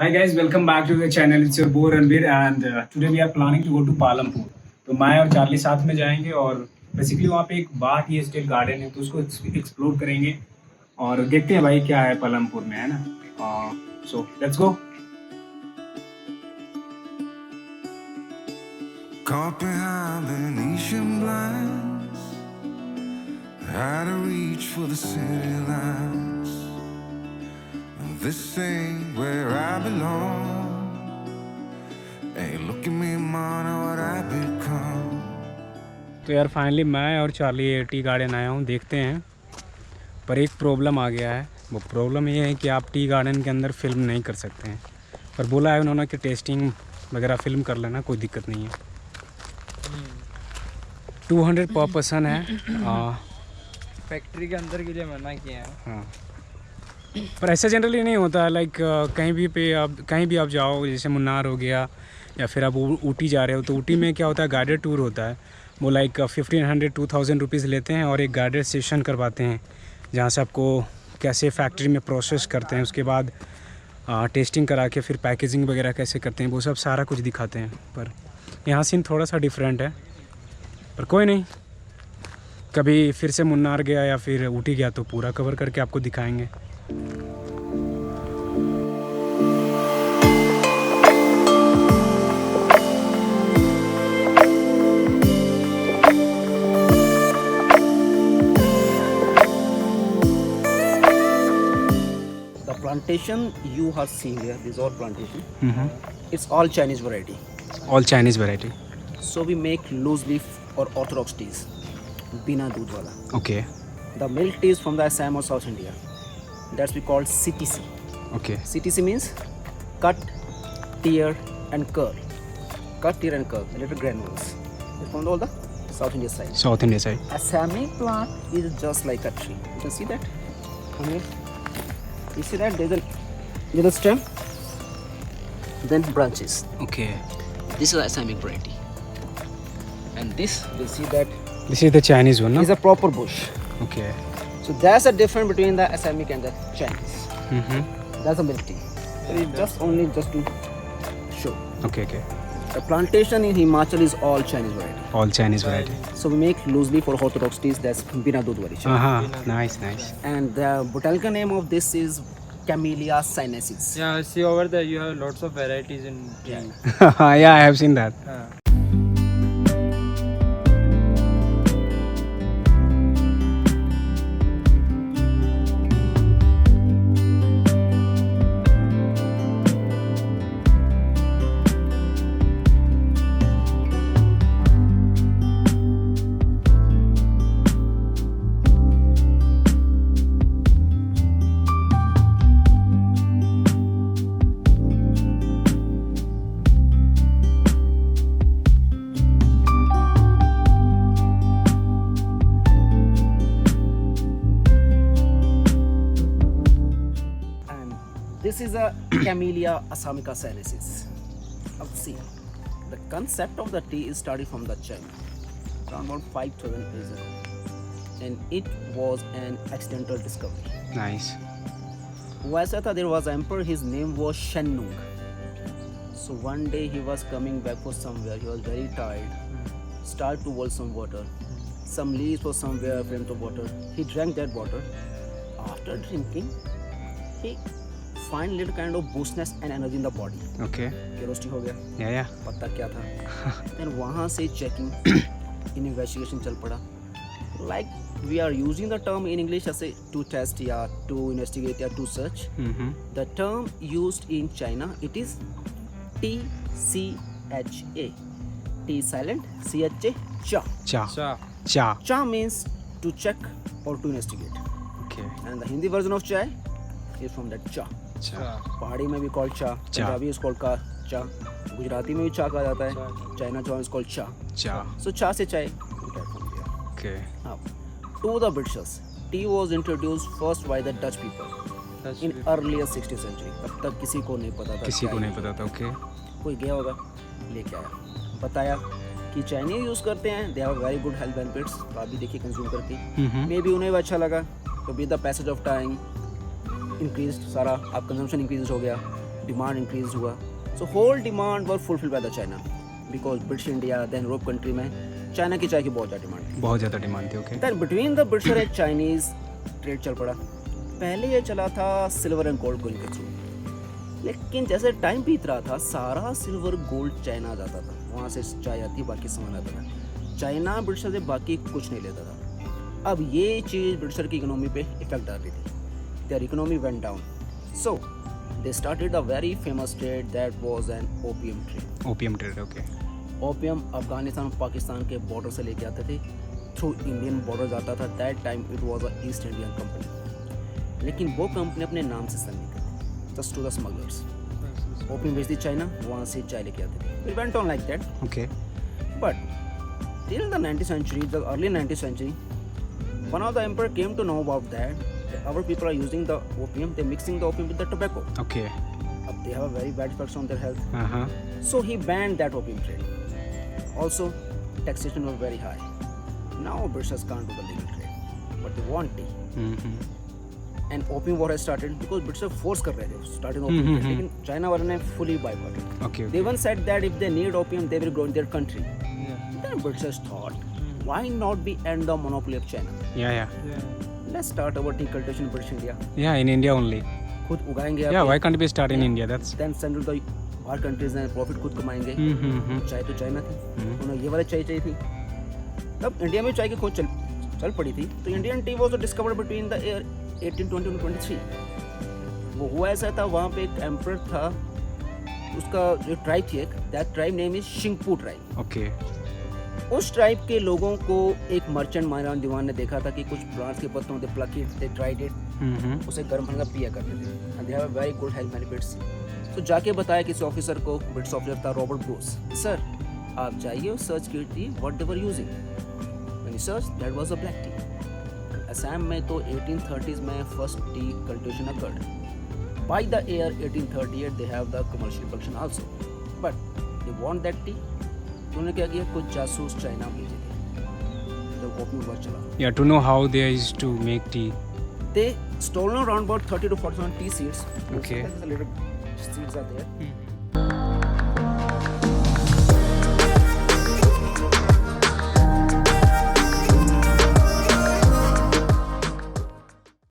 Hi guys, welcome back to the channel. It's your boy Ranveer and today we are planning to go to Palampur. तो मैं और Charlie साथ में जाएंगे और बेसिकली वहाँ पे एक बाग ये स्टेट गार्डन है तो उसको एक्सप्लोर करेंगे और देखते हैं भाई क्या है पालमपुर में, है ना. So let's go. Caught behind Venetian blinds, out of reach for the city lights. This ain't where I belong. Hey, look at me, man, what I become. तो यार फाइनली मैं और चार्ली टी गार्डन आया हूँ, देखते हैं. पर एक प्रॉब्लम आ गया है. वो प्रॉब्लम ये है कि आप टी गार्डन के अंदर फिल्म नहीं कर सकते हैं. पर बोला है उन्होंने कि टेस्टिंग वगैरह फिल्म कर लेना, कोई दिक्कत नहीं है. 200 पर पर्सन है. फैक्ट्री के अंदर के लिए मना किया है. हाँ, पर ऐसा जनरली नहीं होता. लाइक कहीं भी आप जाओ, जैसे मुन्नार हो गया या फिर आप ऊटी जा रहे हो तो ऊटी में क्या होता है, गाइडेड टूर होता है. वो लाइक 1500-2000 रुपीज़ लेते हैं और एक गाइडेड सेशन करवाते हैं जहाँ से आपको कैसे फैक्ट्री में प्रोसेस करते हैं, उसके बाद टेस्टिंग करा के फिर पैकेजिंग वगैरह कैसे करते हैं, वो सब सारा कुछ दिखाते हैं. पर यहाँ सीन थोड़ा सा डिफरेंट है. पर कोई नहीं, कभी फिर से मुन्नार गया या फिर ऊटी गया तो पूरा कवर करके आपको दिखाएंगे. The plantation you have seen here, this is all plantation. It's all Chinese variety. All Chinese variety. So we make loose leaf or orthodox teas, bina doodh wala. Okay. The milk tea is from the Assam or South India. That's we call CTC. Okay. CTC means cut, tear and curl. Cut, tear and curl, the little granules. It's from all the South India side. South India side. Assami plant is just like a tree. You can see that? Come here. You see that? There's a little stem, then branches. Okay. This is the Assamic variety. And this, you see that This is the Chinese one, no? is a proper bush. Okay. So that's the difference between the Assamic and the Chinese. Mm-hmm. That's a milk tea. So it's just to show. Okay, okay. The plantation in Himachal is all Chinese variety. All Chinese variety. So we make loosely for orthodox teas. That's bina doodh variety. Uh-huh. Nice, nice. And the botanical name of this is Camellia sinensis. Yeah, see over there you have lots of varieties in tea. Yeah, I have seen that. This is a Camellia assamica sinensis. Now see, the concept of the tea is started from the China, around about 5,000 years ago, and it was an accidental discovery. Nice. वैसा था, there was an emperor, his name was Shennung. So one day he was coming back from somewhere, he was very tired, started to boil some water. Some leaves were somewhere, went to water. He drank that water. After drinking, he find little kind of boostness and energy in the body. Okay. Curiosity हो गया, Yeah, yeah. पता क्या था. Then वहाँ से checking, investigation चल पड़ा. Like we are using the term in English as a to test या to investigate या to search. Mm-hmm. The term used in China, it is TCHA. T silent, CHA, cha. Cha. Cha. Cha. Cha means to check or to investigate. Okay. And the Hindi version of chai is from that cha. Cha. पहाड़ी में भी called cha, Punjabi is called का cha, Gujarati में भी चा कहा जाता है, चाइना चाय is called cha. Cha. So cha से चाय we get from here. Okay. Now, to the Britishers, tea was introduced first by the Dutch people That's in earlier 16th century. तब तक किसी को नहीं पता था. किसी को चाय नहीं पता था. Okay. कोई गया होगा, लेके आया, बताया कि चाइनीज यूज़ करते हैं, they have very good health benefits. तो आप भी देखिए कंज्यूम करके, मे बी उन्हें भी अच्छा लगा. तो with the passage of time increase, सारा आप कंजम्पशन इंक्रीज हो गया, डिमांड इंक्रीज हुआ. So whole demand were fulfil by the China because British India then Europe country में चाइना की चाय की बहुत ज़्यादा डिमांड थी. बहुत ज़्यादा डिमांड थी. Okay. Then between the British and Chinese trade चल पड़ा. पहले ये चला था सिल्वर एंड गोल्ड कोइन के थ्रू, लेकिन जैसे टाइम बीत रहा था सारा सिल्वर गोल्ड चाइना जाता था. वहाँ से चाय आती, बाकी सामान आता था. चाइना ब्रिटिशर से बाकी कुछ नहीं लेता था. अब ये चीज़ ब्रिटिशर की इकोनॉमी पे इफेक्ट डाल रही थी. There economy went down. So they started a very famous trade that was an opium trade. Opium trade. Okay. Opium Afghanistan और पाकिस्तान के बॉर्डर से लेके आते थे, थ्रू इंडियन बॉर्डर जाता था. That time it was a East Indian company, लेकिन वो कंपनी अपने नाम से सेल नहीं करती, just to the smugglers. Opium भेजती चाइना, वहाँ से चाय लेके आते थे. It went on like that. Okay. But till the 19th century, the early 19th century, one of the emperor came to know about that our people are using the opium, they're mixing the opium with the tobacco. Okay. They have a very bad effects on their health. Uh-huh. So he banned that opium trade. Also, taxation was very high. Now Britishers can't do the legal trade, but they want tea. Mm-hmm. And opium war has started because Britishers force कर रहे थे starting opium trade, लेकिन China वालों ने fully boycotted. Okay. They even said that if they need opium, they will grow in their country. Then Britishers thought, why not we end the monopoly of China? Yeah. Let's start our tea cultivation in British India. Yeah, in India only. खुद उगाएंगे आप. Yeah, why can't we start in India? That's. Then send to the our countries and profit खुद कमाएंगे. Mm-hmm. चाय तो China थी, उन्हें ये वाली चाय चाहिए थी. तब इंडिया में चाय की खोज चल पड़ी थी. तो Indian tea was discovered between the year 1820 and 23. वो हुआ ऐसा था, वहाँ पे एक एम्परर था, उसका जो ट्राइब थी एक, that tribe name is Singpho tribe. Okay. उस ट्राइब के लोगों को एक मर्चेंट मायरान दीवान ने देखा था कि कुछ प्लांट्स के पत्तों they pluck it, they dried it, Mm-hmm. उसे गर्म पानी का पिया करते थे. And they have a very good health benefits. तो जाके बताया किसी ऑफिसर को, ब्रिटिश ऑफिसर था रॉबर्ट ब्रूस, सर आप जाइए और सर्च कीजिए what they were using. When you search that was a black tea. Assam में तो 1830s में first tea cultivation occurred. By the year 1838 they have the commercial production also, but they want that T. तो उन्होंने क्या किया, कुछ जासूस China भेजे थे. तो ओपियम वॉर चला. Yeah, to know how they used to make tea. They stolen around about 30 to 40 tea seeds. Okay. Little seeds are there.